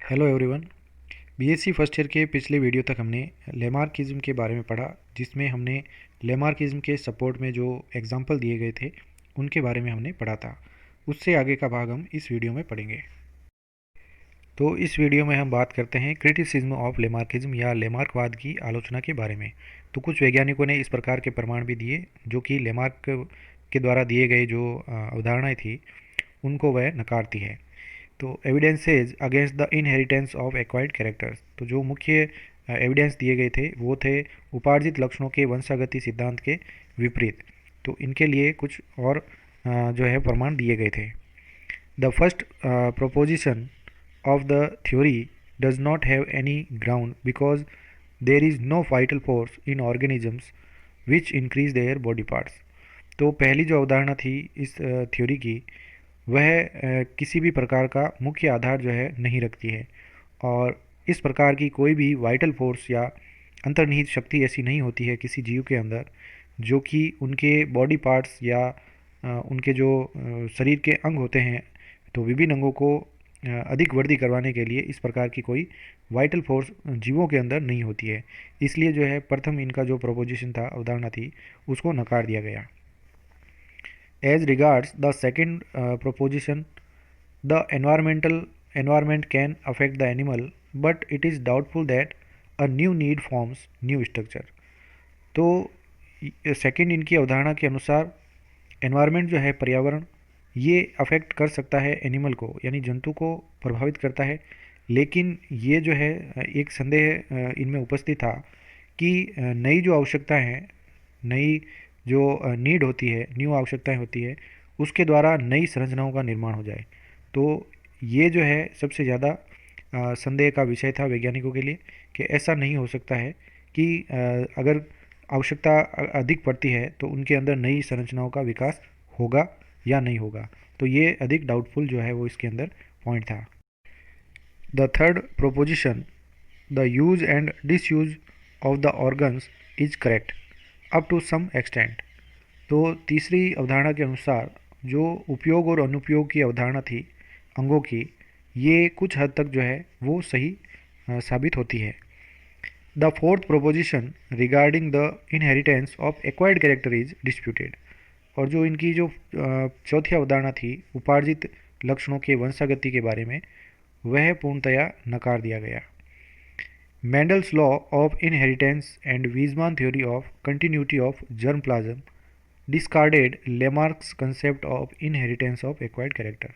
Hello everyone. BSc first year के पिछले video तक हमने लेमार्किज्म के बारे में पढ़ा, जिसमें हमने लेमार्किज्म के सपोर्ट में जो एग्जाम्पल दिए गए थे उनके बारे में हमने पढ़ा था। उससे आगे का भाग हम इस वीडियो में पढ़ेंगे। तो इस वीडियो में हम बात करते हैं क्रिटिसिज्म ऑफ लेमार्किज्म या लेमार्कवाद की आलोचना के बारे में। तो कुछ वैज्ञानिकों ने इस प्रकार के प्रमाण भी दिए जो कि लेमार्क के द्वारा दिए गए जो अवधारणाएँ थी उनको वह नकारती है। तो evidences against the inheritance of acquired characters, तो जो मुख्य एविडेंस दिए गए थे वो थे उपार्जित लक्षणों के वंशागति सिद्धांत के विपरीत। तो इनके लिए कुछ और जो है प्रमाण दिए गए थे। The first proposition of the theory does not have any ground because there is no vital force in organisms which increase their body parts। तो पहली जो अवधारणा थी इस थ्योरी की वह किसी भी प्रकार का मुख्य आधार जो है नहीं रखती है, और इस प्रकार की कोई भी वाइटल फोर्स या अंतर्निहित शक्ति ऐसी नहीं होती है किसी जीव के अंदर जो कि उनके बॉडी पार्ट्स या उनके जो शरीर के अंग होते हैं तो विभिन्न अंगों को अधिक वृद्धि करवाने के लिए इस प्रकार की कोई वाइटल फोर्स जीवों के अंदर नहीं होती है। इसलिए जो है प्रथम इनका जो प्रोपोजिशन था, अवधारणा थी, उसको नकार दिया गया। As regards the second proposition, the environment can affect the animal but it is doubtful that a new need forms new structure। तो सेकेंड इनकी अवधारणा के अनुसार एनवायरनमेंट जो है, पर्यावरण, ये अफेक्ट कर सकता है एनिमल को, यानी जंतु को प्रभावित करता है, लेकिन ये जो है एक संदेह इनमें उपस्थित था कि नई जो आवश्यकताएं हैं, नई जो नीड होती है, न्यू आवश्यकताएं होती है, उसके द्वारा नई संरचनाओं का निर्माण हो जाए। तो ये जो है सबसे ज़्यादा संदेह का विषय था वैज्ञानिकों के लिए कि ऐसा नहीं हो सकता है कि अगर आवश्यकता अधिक पड़ती है तो उनके अंदर नई संरचनाओं का विकास होगा या नहीं होगा। तो ये अधिक डाउटफुल जो है वो इसके अंदर पॉइंट था। The third proposition, the use and disuse of the organs is correct up to some extent. तो तीसरी अवधारणा के अनुसार जो उपयोग और अनुपयोग की अवधारणा थी अंगों की, ये कुछ हद तक जो है वो सही साबित होती है। The fourth proposition regarding the inheritance of acquired character is disputed. और जो इनकी जो चौथी अवधारणा थी उपार्जित लक्षणों के वंशागति के बारे में, वह पूर्णतया नकार दिया गया। Mendel's law of inheritance and Weismann theory of continuity of germ plasm discarded Lamarck's concept of inheritance of acquired character.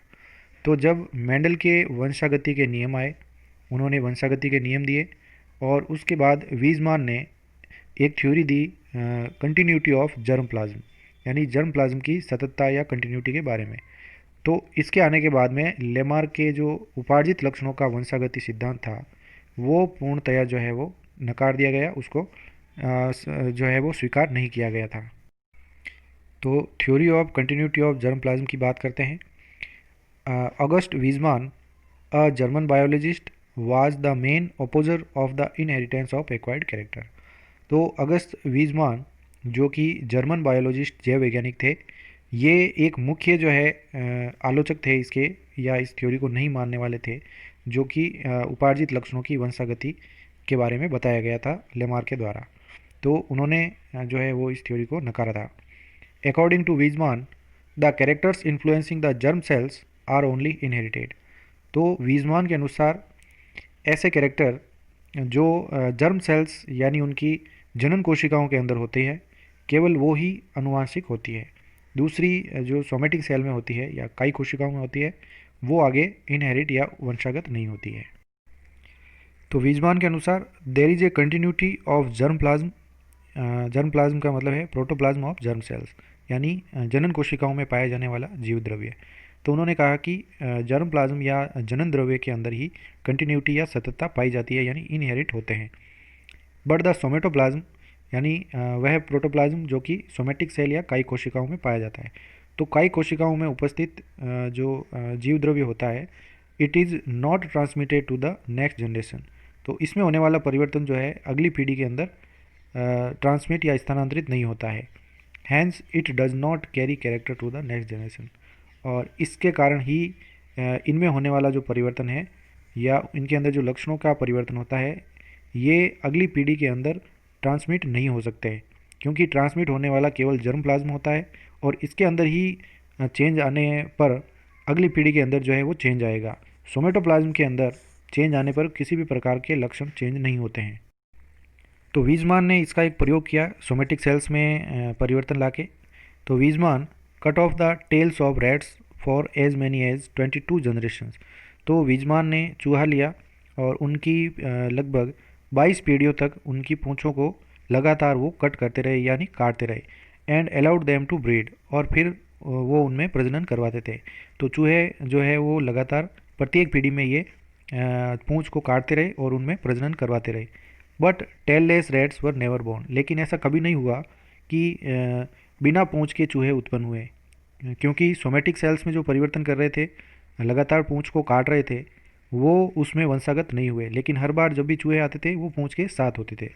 तो जब मेंडल के वंशागति के नियम आए, उन्होंने वंशागति के नियम दिए, और उसके बाद वीजमान ने एक theory the continuity of germ plasm, यानी जर्म प्लाज्म की सततता या कंटिन्यूटी के बारे में। तो इसके आने के बाद में लेमार्क के जो उपार्जित लक्षणों का वंशागति सिद्धांत था वो पूर्णतया जो है वो नकार दिया गया, उसको जो है वो स्वीकार नहीं किया गया था। तो theory of continuity of germ plasm की बात करते हैं। August Weismann, a German biologist, was the main opposer of the inheritance of acquired character. तो अगस्त वीजमान जो कि जर्मन बायोलॉजिस्ट, जैव वैज्ञानिक थे, ये एक मुख्य जो है आलोचक थे इसके, या इस थ्योरी को नहीं मानने वाले थे जो कि उपार्जित लक्षणों की वंशागति के बारे में बताया गया था लेमार्क के द्वारा। तो उन्होंने जो है वो इस थ्योरी को नकारा था। According to Weismann, the characters influencing the germ cells are only inherited. तो वीजमान के अनुसार ऐसे कैरेक्टर जो जर्म सेल्स यानी उनकी जनन कोशिकाओं के अंदर होते हैं, केवल वो ही अनुवांशिक होती है। दूसरी जो सोमेटिक सेल में होती है या कई कोशिकाओं में होती है, वो आगे इनहेरिट या वंशागत नहीं होती है। तो वीजमान के अनुसार there is a continuity of germ plasm. Germ plasm का मतलब है प्रोटोप्लाज्म ऑफ जर्म सेल्स, यानी जनन कोशिकाओं में पाया जाने वाला जीव द्रव्य। तो उन्होंने कहा कि जर्म प्लाज्म या जनन द्रव्य के अंदर ही कंटिन्यूटी या सततता पाई जाती है, यानी इनहेरिट होते हैं। बट द सोमेटोप्लाज्म, यानी वह प्रोटोप्लाज्म जो कि सोमेटिक सेल या काई कोशिकाओं में पाया जाता है। तो काई कोशिकाओं में उपस्थित जो जीव द्रव्य होता है, it is not transmitted to the next generation. तो इसमें होने वाला परिवर्तन जो है अगली पीढ़ी के अंदर ट्रांसमिट या स्थानांतरित नहीं होता है। Hence it does not carry character to the next generation. और इसके कारण ही इनमें होने वाला जो परिवर्तन है या इनके अंदर जो लक्षणों का परिवर्तन होता है ये अगली पीढ़ी के अंदर ट्रांसमिट नहीं हो सकते हैं, क्योंकि ट्रांसमिट होने वाला केवल जर्म प्लाज्म होता है और इसके अंदर ही चेंज आने पर अगली पीढ़ी के अंदर जो है वो चेंज आएगा। सोमेटोप्लाज्म के अंदर चेंज आने पर किसी भी प्रकार के लक्षण चेंज नहीं होते हैं। तो वीजमान ने इसका एक प्रयोग किया सोमेटिक सेल्स में परिवर्तन लाके। तो Weismann cut off the tails of rats for as many as 22 generations. तो वीजमान ने चूहा लिया और उनकी लगभग 22 पीढ़ियों तक उनकी पूँछों को लगातार वो कट करते रहे यानी काटते रहे, and allowed them to breed, और फिर वो उनमें प्रजनन करवाते थे। तो चूहे जो है वो लगातार प्रत्येक पीढ़ी में ये पूँछ को काटते रहे और उनमें प्रजनन करवाते रहे। But tailless rats were never born, लेकिन ऐसा कभी नहीं हुआ कि बिना पूँछ के चूहे उत्पन्न हुए, क्योंकि सोमेटिक सेल्स में जो परिवर्तन कर रहे थे, लगातार पूँछ को काट रहे थे, वो उसमें वंशागत नहीं हुए, लेकिन हर बार जब भी चूहे आते थे वो पूँछ के साथ होते थे।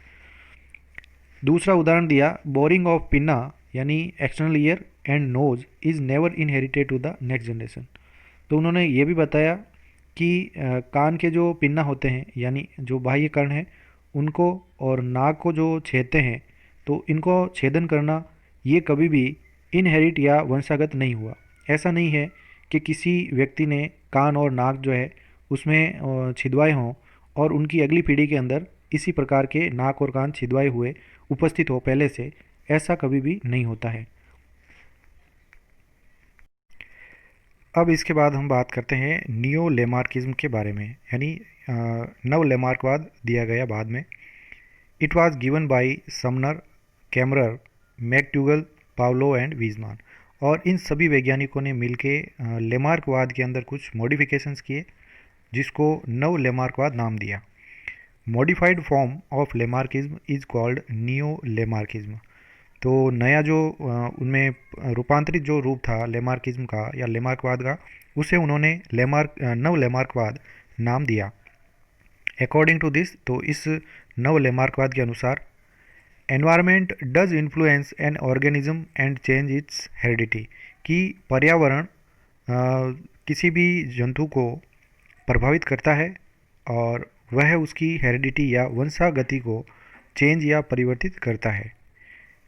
दूसरा उदाहरण दिया, बोरिंग ऑफ पिन्ना यानी external ear and nose is never inherited to the next generation. तो उन्होंने ये भी बताया कि कान के जो पिन्ना होते हैं यानी जो बाह्य कर्ण हैं उनको और नाक को जो छेदते हैं, तो इनको छेदन करना ये कभी भी इनहेरिट या वंशागत नहीं हुआ। ऐसा नहीं है कि किसी व्यक्ति ने कान और नाक जो है उसमें छिदवाए हों और उनकी अगली पीढ़ी के अंदर इसी प्रकार के नाक और कान छिदवाए हुए उपस्थित हो पहले से, ऐसा कभी भी नहीं होता है। अब इसके बाद हम बात करते हैं नियो लेमार्किज्म के बारे में, यानी नव लेमार्कवाद दिया गया बाद में। It was given by Sumner, Kammerer, McDougall, Pavlov and Weismann. और इन सभी वैज्ञानिकों ने मिलके लेमार्कवाद के अंदर कुछ मॉडिफिकेशंस किए जिसको नव लेमार्कवाद नाम दिया। Modified form of Lamarckism is called neo Lamarckism. तो नया जो उनमें रूपांतरित जो रूप था लेमार्किज्म का या लेमार्कवाद का, उसे उन्होंने नव लेमार्कवाद नाम दिया। अकॉर्डिंग टू दिस, तो इस नव लेमार्कवाद के अनुसार, environment does influence an organism and change it's heredity, कि पर्यावरण किसी भी जंतु को प्रभावित करता है और वह उसकी हेरिडिटी या वंशागति को चेंज या परिवर्तित करता है।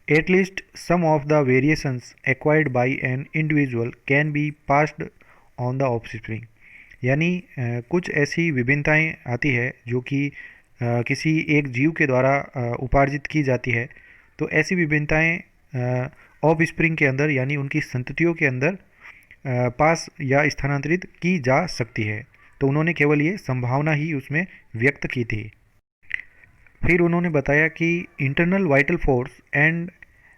At least some of the variations acquired by an individual can be passed on the offspring। यानी कुछ ऐसी विभिन्नताएं आती है जो कि किसी एक जीव के द्वारा उपार्जित की जाती है। तो ऐसी विभिन्नताएं ऑफस्प्रिंग के अंदर यानी उनकी संततियों के अंदर पास या स्थानांतरित की जा सकती है। तो उन्होंने केवल ये संभावना ही उसमें व्यक्त की थी। फिर उन्होंने बताया कि internal vital force and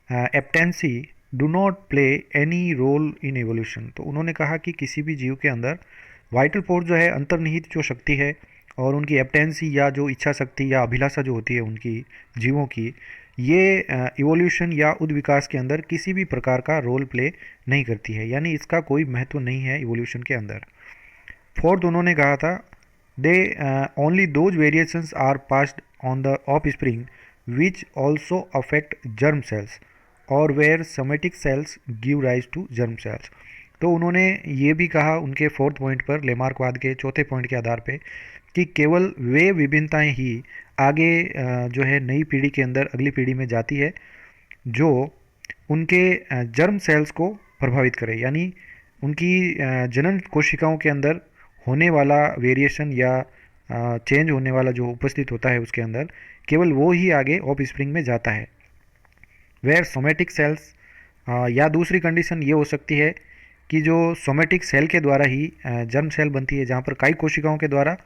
appetency do not play any role in evolution. तो उन्होंने कहा कि किसी भी जीव के अंदर वाइटल फोर्स जो है, अंतर्निहित जो शक्ति है, और उनकी एप्टेंसी या जो इच्छा शक्ति या अभिलाषा जो होती है उनकी जीवों की, ये इवोल्यूशन या उद्विकास के अंदर किसी भी प्रकार का रोल प्ले नहीं करती है, यानी इसका कोई महत्व नहीं है इवोल्यूशन के अंदर। फोर्थ उन्होंने कहा था, they only those variations are passed on the offspring which also affect germ cells और where somatic cells give rise to germ cells. तो उन्होंने ये भी कहा उनके फोर्थ पॉइंट पर, लेमार्कवाद के चौथे पॉइंट के आधार पे, कि केवल वे विभिन्नताएं ही आगे जो है नई पीढ़ी के अंदर अगली पीढ़ी में जाती है जो उनके जर्म सेल्स को प्रभावित करे, यानी उनकी जनन कोशिकाओं के अंदर होने वाला वेरिएशन या चेंज होने वाला जो उपस्थित होता है उसके अंदर, केवल वो ही आगे ऑफ स्प्रिंग में जाता है। वेयर सोमेटिक सेल्स, या दूसरी कंडीशन ये हो सकती है कि जो सोमेटिक सेल के द्वारा ही जर्म सेल बनती है, जहाँ पर कायिक कोशिकाओं के द्वारा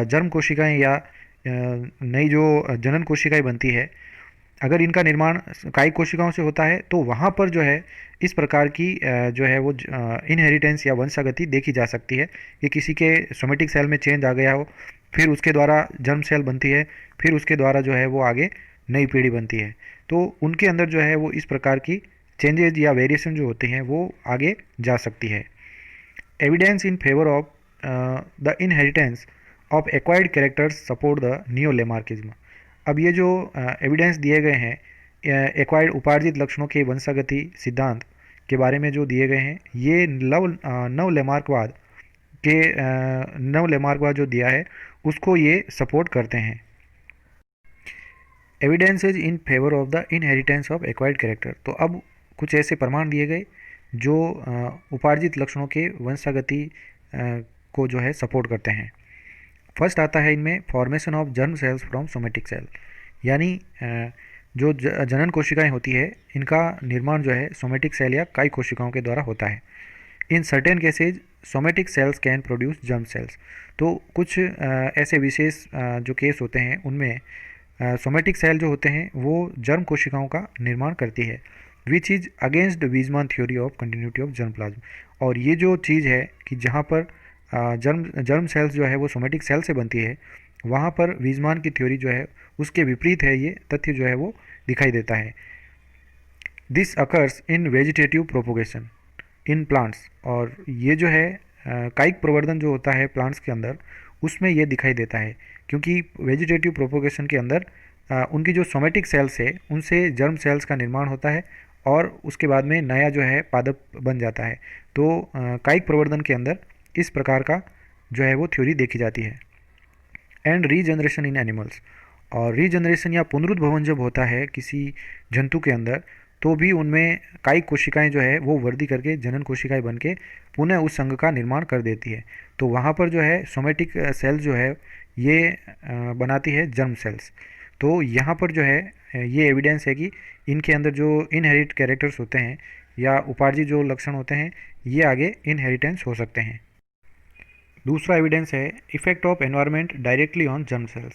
जर्म कोशिकाएं या नई जो जनन कोशिकाएं बनती है, अगर इनका निर्माण कायिक कोशिकाओं से होता है तो वहाँ पर जो है इस प्रकार की जो है वो इनहेरिटेंस या वंशागति देखी जा सकती है कि किसी के सोमेटिक सेल में चेंज आ गया हो, फिर उसके द्वारा जर्म सेल बनती है, फिर उसके द्वारा जो है वो आगे नई पीढ़ी बनती है। तो उनके अंदर जो है वो इस प्रकार की चेंजेज या वेरिएशन जो होते हैं वो आगे जा सकती है। Evidence in favour of the inheritance of acquired characters support the neo Lamarckism. अब ये जो एविडेंस दिए गए हैं एक्वायर्ड उपार्जित लक्षणों के वंशागति सिद्धांत के बारे में जो दिए गए हैं, ये नव लेमार्कवाद के नव लेमार्क जो दिया है उसको ये सपोर्ट करते हैं। Evidences in favour of the inheritance of acquired character. तो अब कुछ ऐसे प्रमाण दिए गए जो उपार्जित लक्षणों के वंशागति को जो है सपोर्ट करते हैं। फर्स्ट आता है इनमें formation of germ cells from somatic cell, यानी जो जनन कोशिकाएं होती है इनका निर्माण जो है सोमेटिक सेल या काई कोशिकाओं के द्वारा होता है। In certain cases somatic cells can produce germ cells. तो कुछ ऐसे विशेष जो केस होते हैं उनमें सोमेटिक सेल जो होते हैं वो जर्म कोशिकाओं का निर्माण करती है, which is against Weismann theory of continuity of germ plasm. और ये जो चीज़ है कि जहाँ पर जर्म सेल्स जो है वो सोमेटिक सेल से बनती है, वहाँ पर वीजमान की थ्योरी जो है उसके विपरीत है, ये तथ्य जो है वो दिखाई देता है। This occurs in vegetative propagation in plants. और ये जो है कायिक प्रवर्धन जो होता है प्लांट्स के अंदर उसमें ये दिखाई देता है, क्योंकि वेजिटेटिव प्रोपोगेशन के अंदर उनकी जो सोमेटिक सेल्स है उनसे जर्म सेल्स का निर्माण होता है और उसके बाद में नया जो है पादप बन जाता है। तो कायिक प्रवर्धन के अंदर इस प्रकार का जो है वो थ्योरी देखी जाती है। And regeneration in animals. और रीजनरेशन या पुनरुद्भवन जब होता है किसी जंतु के अंदर, तो भी उनमें कायिक कोशिकाएं जो है वो वृद्धि करके जनन कोशिकाएं बन के पुनः उस संघ का निर्माण कर देती है। तो वहाँ पर जो है सोमेटिक सेल जो है ये बनाती है जर्म सेल्स। तो यहाँ पर जो है ये एविडेंस है कि इनके अंदर जो इनहेरिट कैरेक्टर्स होते हैं या उपार्जित जो लक्षण होते हैं ये आगे इनहेरिटेंस हो सकते हैं। दूसरा एविडेंस है effect of environment directly on germ cells.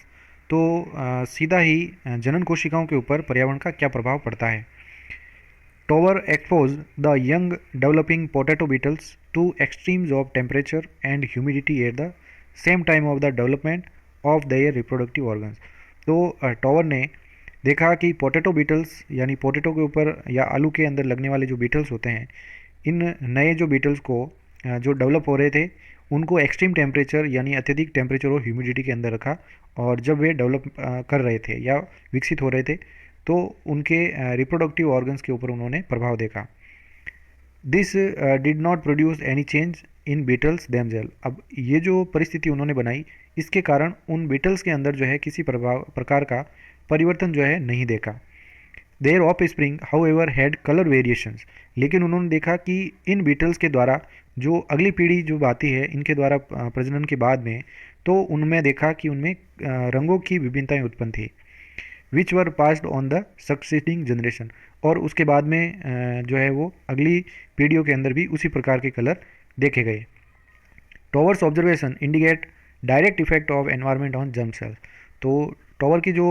तो सीधा ही जनन कोशिकाओं के ऊपर पर्यावरण का क्या प्रभाव पड़ता है। Tower expose the young developing potato beetles to extremes of temperature and humidity at the same time of the development of their reproductive organs. तो टॉवर ने देखा कि पोटैटो बीटल्स यानी पोटैटो के ऊपर या आलू के अंदर लगने वाले जो बीटल्स होते हैं, इन नए जो बीटल्स को जो डेवलप हो रहे थे उनको एक्सट्रीम टेम्परेचर यानी अत्यधिक टेम्परेचर और ह्यूमिडिटी के अंदर रखा, और जब वे डेवलप कर रहे थे या विकसित हो रहे थे तो उनके रिप्रोडक्टिव ऑर्गन्स के ऊपर उन्होंने प्रभाव देखा। This did not produce any change in beetles themself. अब ये जो परिस्थिति उन्होंने बनाई इसके कारण उन बीटल्स के अंदर जो है किसी प्रकार का परिवर्तन जो है नहीं देखा। Their offspring however had colour variations. लेकिन उन्होंने देखा कि इन बीटल्स के द्वारा जो अगली पीढ़ी जो आती है इनके द्वारा प्रजनन के बाद में, तो उनमें देखा कि उनमें रंगों की विभिन्नताएं उत्पन्न थी, which were passed on the succeeding generation. और उसके बाद में जो है वो अगली पीढ़ियों के अंदर भी उसी प्रकार के कलर देखे गए। Towers observation indicate direct effect of environment on germ cells. तो टॉवर की जो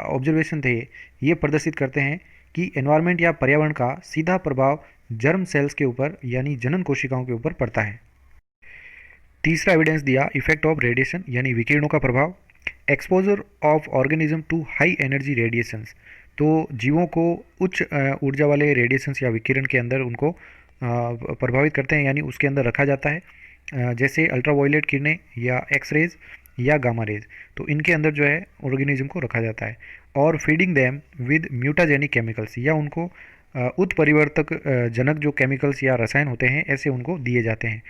ऑब्जर्वेशन थे ये प्रदर्शित करते हैं कि एनवायरनमेंट या पर्यावरण का सीधा प्रभाव जर्म सेल्स के ऊपर यानी जनन कोशिकाओं के ऊपर पड़ता है। तीसरा एविडेंस दिया इफेक्ट ऑफ रेडिएशन यानी विकिरणों का प्रभाव। Exposure of organism to high energy radiations. तो जीवों को उच्च ऊर्जा वाले रेडिएशंस या विकिरण के अंदर उनको प्रभावित करते हैं यानी उसके अंदर रखा जाता है, जैसे अल्ट्रावायलेट किरणें या एक्सरेज या गामा रेज। तो इनके अंदर जो है ऑर्गेनिज्म को रखा जाता है। और feeding them with mutagenic chemicals, या उनको उत्परिवर्तक जनक जो केमिकल्स या रसायन होते हैं ऐसे उनको दिए जाते हैं।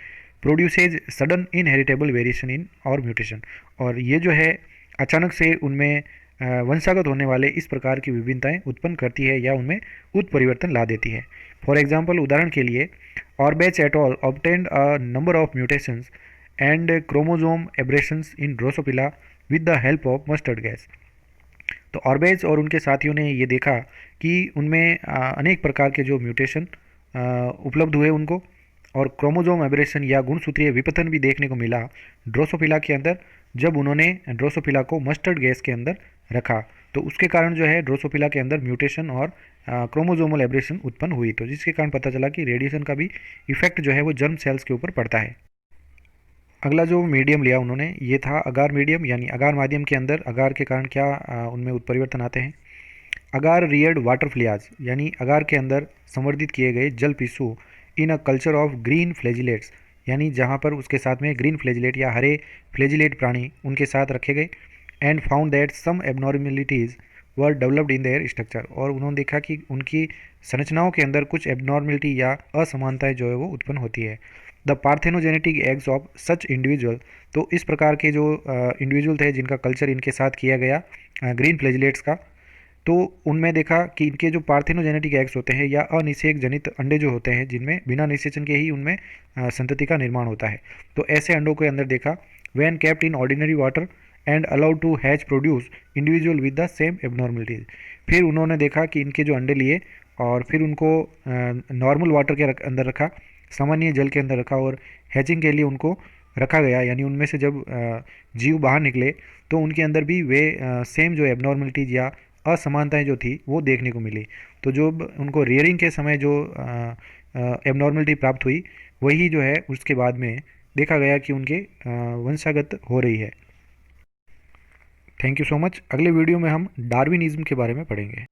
Produces sudden inheritable variation in और म्यूटेशन। और ये जो है अचानक से उनमें वंशागत होने वाले इस प्रकार की विभिन्नताएं उत्पन्न करती है या उनमें उत्परिवर्तन ला देती है। फॉर एग्जाम्पल उदाहरण के लिए Auerbach et al obtained a number of mutations and chromosome aberrations in Drosophila with the help of mustard gas. तो ऑर्बेज और उनके साथियों ने ये देखा कि उनमें अनेक प्रकार के जो म्यूटेशन उपलब्ध हुए उनको, और क्रोमोजोम एब्रेशन या गुणसूत्रीय विपतन भी देखने को मिला ड्रोसोफिला के अंदर जब उन्होंने ड्रोसोफिला को मस्टर्ड गैस के अंदर रखा। तो उसके कारण जो है ड्रोसोफिला के अंदर म्यूटेशन और क्रोमोजोमल एब्रेशन उत्पन्न हुई, तो जिसके कारण पता चला कि रेडिएशन का भी इफेक्ट जो है वो जर्म सेल्स के ऊपर पड़ता है। अगला जो मीडियम लिया उन्होंने ये था अगार मीडियम, यानी अगार माध्यम के अंदर अगार के कारण क्या उनमें उत्परिवर्तन आते हैं। अगार रियर्ड वाटर फ्लियाज, यानी अगार के अंदर संवर्धित किए गए जल पिस्सू इन a culture of green flagellates, यानी जहाँ पर उसके साथ में ग्रीन फ्लैजिलेट या हरे फ्लैजिलेट प्राणी उनके साथ रखे गए। And found that some abnormalities were developed in their structure. और उन्होंने देखा कि उनकी संरचनाओं के अंदर कुछ एबनॉर्मेलिटी या असमानताएं जो है वो उत्पन्न होती है। The parthenogenetic eggs of such individual. तो इस प्रकार के जो इंडिविजुअल थे जिनका कल्चर इनके साथ किया गया ग्रीन फ्लैजिलेट्स का, तो उनमें देखा कि इनके जो पार्थेनोजेनेटिक एग्स होते हैं या अनिषेक जनित अंडे जो होते हैं जिनमें बिना निषेचन के ही उनमें संतति का निर्माण होता है, तो ऐसे अंडों के अंदर देखा when kept in ordinary water and allowed to hatch produce individual with the same abnormalities. फिर उन्होंने देखा कि इनके जो अंडे लिए और फिर उनको नॉर्मल वाटर के अंदर रखा, सामान्य जल के अंदर रखा और हैचिंग के लिए उनको रखा गया, यानी उनमें से जब जीव बाहर निकले तो उनके अंदर भी वे सेम जो एबनॉर्मलिटीज या असमानताएं जो थी वो देखने को मिली। तो जो उनको रियरिंग के समय जो एबनॉर्मलिटी प्राप्त हुई वही जो है उसके बाद में देखा गया कि उनके वंशागत हो रही है। Thank you so much. अगले वीडियो में हम डार्विनिज्म के बारे में पढ़ेंगे।